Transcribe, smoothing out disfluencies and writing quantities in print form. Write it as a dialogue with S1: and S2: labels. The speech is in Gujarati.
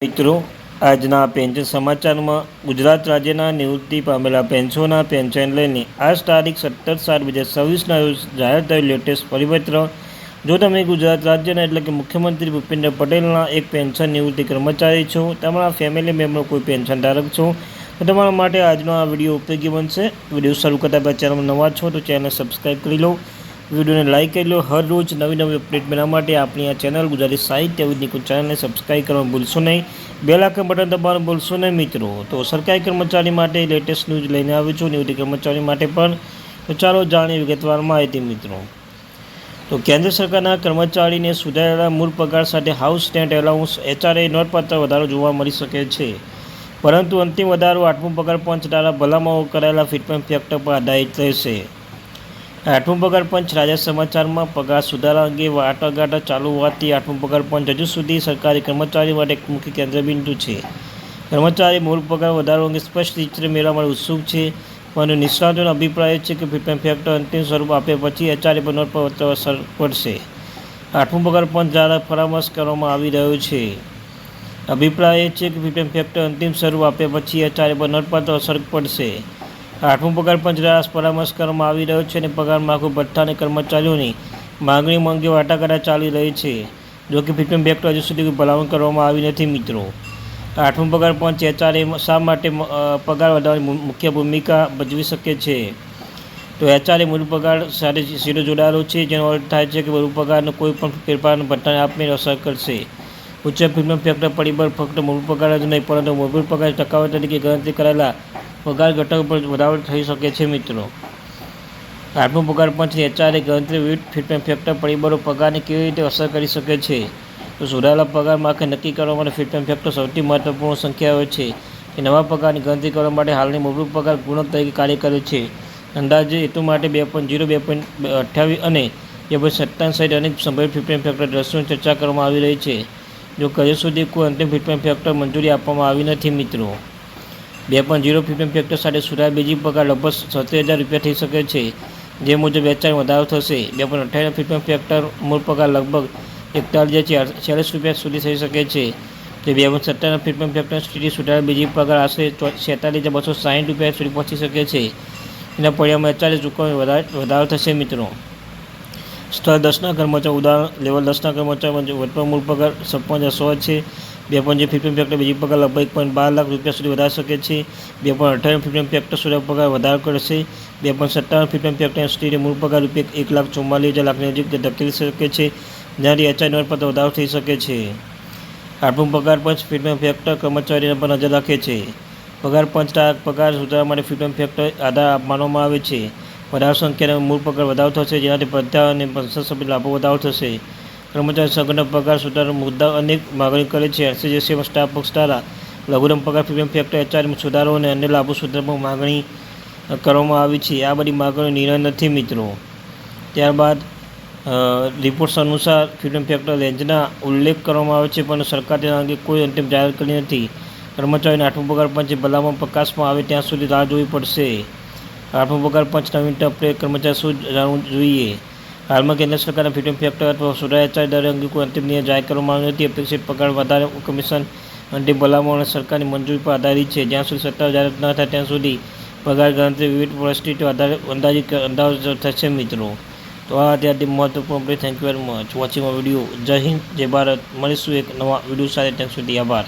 S1: મિત્રો, આજના પેન્શન સમાચારમાં ગુજરાત રાજ્યના નિવૃત્તિ પામેલા પેન્શનોના પેન્શન લઈને આજ તારીખ 17/7/2026ના રોજ જાહેર થયેલ લેટેસ્ટ પરિપત્ર. જો તમે ગુજરાત રાજ્યના એટલે કે મુખ્યમંત્રી ભૂપેન્દ્ર પટેલના એક પેન્શન નિવૃત્તિ કર્મચારી છો, તમારા ફેમિલી મેમ્બર કોઈ પેન્શન ધારક છો, તો તમારા માટે આજનો આ વિડીયો ઉપયોગી બનશે. વિડીયો શરૂ કરતા પહેલાં ચેનલમાં નવા છો તો ચેનલ સબસ્ક્રાઈબ કરી લો, વિડીયોને લાઇક કરી લો. હર રોજ નવી અપડેટ મેળવવા માટે આપણી આ ચેનલ ગુજરાતી સાહિત્ય વિજ્ઞાન ચેનલને સબસ્ક્રાઈબ કરવાનું ભૂલશો નહીં. બેલ આઇકન બટન દબાવવાનું ભૂલશો નહીં મિત્રો. તો સરકારી કર્મચારી માટે લેટેસ્ટ ન્યૂઝ લઈને આવ્યો છું, નિવૃત્તિ કર્મચારી માટે પણ. તો ચાલો જાણીએ વિગતવાર માહિતી મિત્રો. તો કેન્દ્ર સરકારના કર્મચારીને સુધારેલા મૂળ પગાર સાથે હાઉસ રેન્ટ એલાઉન્સ HRA નોંધપાત્ર વધારો જોવા મળી શકે છે, પરંતુ અંતિમ વધારો 8મો પગાર પંચ દ્વારા ભલામણો કરાયેલા ફિટમેન્ટ ફેક્ટર પર આધારિત રહેશે. 8મો પગાર પંચ રાજ્ય સમાચારમાં પગાર સુધારા અંગે વાટાઘાટો ચાલુ હોવાથી 8મો પગાર પંચ હજુ સુધી સરકારી કર્મચારીઓ માટે એક મુખ્ય કેન્દ્રબિંદુ છે. કર્મચારી મૂળ પગાર વધારો અંગે સ્પષ્ટ ચિત્ર મેળવવા માટે ઉત્સુક છે, પરંતુ નિષ્ણાતોનો અભિપ્રાય છે કે ફિટમેન્ટ ફેક્ટર અંતિમ સ્વરૂપ આપ્યા પછી HRA પર નોંધપાત્ર અસર પડશે. 8મો પગાર પંચ દ્વારા પરામર્શ કરવામાં આવી રહ્યો છે. અભિપ્રાય એ છે કે ફિટમેન્ટ ફેક્ટર અંતિમ સ્વરૂપ આપ્યા પછી HRA પર નોંધપાત્ર અસર પડશે. 8મો પગાર પંચ દ્વારા પરામર્શ કરવામાં આવી રહ્યો છે અને પગાર માગો ભથ્થા અને કર્મચારીઓની માગણી અંગે વાટાઘાટો ચાલી રહી છે. જોકે ફિટમેન્ટ ફેક્ટર હજુ સુધી ભલામણ કરવામાં આવી નથી મિત્રો. 8મો પગાર પંચ HRA શા માટે પગાર વધારવાની મુખ્ય ભૂમિકા ભજવી શકે છે? તો HRA મૂળ પગાર સાથે સીધો જોડાયેલો છે, જેનો અર્થ થાય છે કે મૂળ પગારનો કોઈ પણ ફેરફાર ભથ્થાને આપમેળે અસર કરશે. ઉચ્ચ ફિટમેન્ટ ફેક્ટર પરિબળ ફક્ત મૂળ પગાર જ નહીં, પરંતુ મૂળભૂત પગાર ટકાવારી તરીકે ગણતરી કરાયેલા પગાર ઘટક પર વધારો થઈ શકે છે મિત્રો. 8મો પગાર પંચની HRA ગણતરી વિવિધ ફિટમેન્ટ ફેક્ટર પરિબળો પગારને કેવી રીતે અસર કરી શકે છે. તો સુધારેલા પગાર માળખા નક્કી કરવા માટે ફિટમેન્ટ ફેક્ટર સૌથી મહત્વપૂર્ણ સંખ્યાઓ છે કે નવા પગારની ગણતરી કરવા માટે હાલની મૂળભૂત પગાર ગુણક તરીકે કાર્ય કરે છે. અંદાજે હેતુ માટે 2.0, 2.28 અને 2.57 સહિત અનેક સંભવિત ફિટમેન્ટ ફેક્ટર દ્રશ્યોની ચર્ચા કરવામાં આવી રહી છે. જો હજુ સુધી કોઈ અંતિમ ફિટમેન્ટ ફેક્ટર મંજૂરી આપવામાં આવી નથી મિત્રો. 2.0 ફિટમેન્ટ ફેક્ટર સાથે સુધારેલ બીજી પગાર લગભગ 70,000 રૂપિયા થઈ શકે છે, જે મુજબ વેચાણ વધારો થશે. 2.58 ફિટમેન્ટ ફેક્ટર મૂળ પગાર લગભગ 41,046 રૂપિયા સુધી થઈ શકે છે. જે 2.57 ફિટમેન્ટ ફેક્ટર સ્થિતિ સુધારેલ બીજી પગાર આશરે 46,260 રૂપિયા સુધી પહોંચી શકે છે. એના પરિણામે HRA ચૂકવણી વધારો થશે મિત્રો. સ્તર 10ના કર્મચારી ઉદાહરણ, લેવલ 10ના કર્મચારી વર્તમાન મૂળ પગાર 56,100 છે. 2.0 ફિટમેન્ટ ફેક્ટર બીજી પગાર લગભગ 1.12 લાખ રૂપિયા સુધી વધારી શકે છે. 2.58 ફિટમેન્ટ ફેક્ટર સુધારેલ પગાર વધારો કરશે. 2.57 ફિટમેન્ટ ફેક્ટર સ્થિતિ મૂળ પગાર રૂપિયા 1,44,000 લાખની નજીક ધકેલી શકે છે, જેનાથી HRA નોંધપાત્ર વધારો થઈ શકે છે. 8મો પગાર પંચ ફિટમેન્ટ ફેક્ટર કર્મચારીઓ પર નજર રાખે છે. પગાર પંચ દ્વારા પગાર સુધારા માટે ફિટમેન્ટ ફેક્ટર આધાર માનવામાં આવે છે. વધારો સંખ્યાના મૂળ પગાર વધારો થશે, જેનાથી ભથ્થા અને પેન્શન સંબંધિત લાભો વધારો થશે. કર્મચારી સંગઠન પગાર સુધારણા મુદ્દા અનેક માગણી કરે છે. એસોસિએશન સ્ટાફ પક્ષ દ્વારા લઘુત્તમ પગાર ફિટમેન્ટ ફેક્ટર HRA સુધારો અને અન્ય લાભો સુધારવામાં માગણી કરવામાં આવી છે. આ બધી માગણીઓ નિર્ણય નથી મિત્રો. ત્યારબાદ રિપોર્ટ્સ અનુસાર ફિટમેન્ટ ફેક્ટર રેન્જના ઉલ્લેખ કરવામાં આવે છે, પરંતુ સરકાર તેના અંગે કોઈ અંતિમ જાહેર કરી નથી. કર્મચારીઓને 8મો પગાર પંચે ભલામણ પ્રકાશમાં આવે ત્યાં સુધી રાહ જોવી પડશે. 8મો પગાર પંચ નવીનતમ અપડેટ કર્મચારી શું જાણવું જોઈએ? હાલમાં કેન્દ્ર સરકારના ફિટમેન્ટ ફેક્ટર અથવા સુધારેલ HRA દર અંગે કોઈ અંતિમ નિર્ણય જાહેર કરવામાં આવ્યો નથી. અપેક્ષિત પગાર વધારે કમિશન અંતિમ ભલામણો અને સરકારની મંજૂરી પર આધારિત છે. જ્યાં સુધી સત્તાવાર જાહેરાત ન થાય ત્યાં સુધી પગાર ગણતરી વિવિધ પરિસ્થિતિઓ આધારે અંદાજો થશે મિત્રો. તો આ અત્યારથી મહત્વપૂર્ણ update. Thank you very much watching a video. જય હિન્દ, જય ભારત. મળીશું એક નવા વિડીયો સાથે. ત્યાં સુધી આભાર.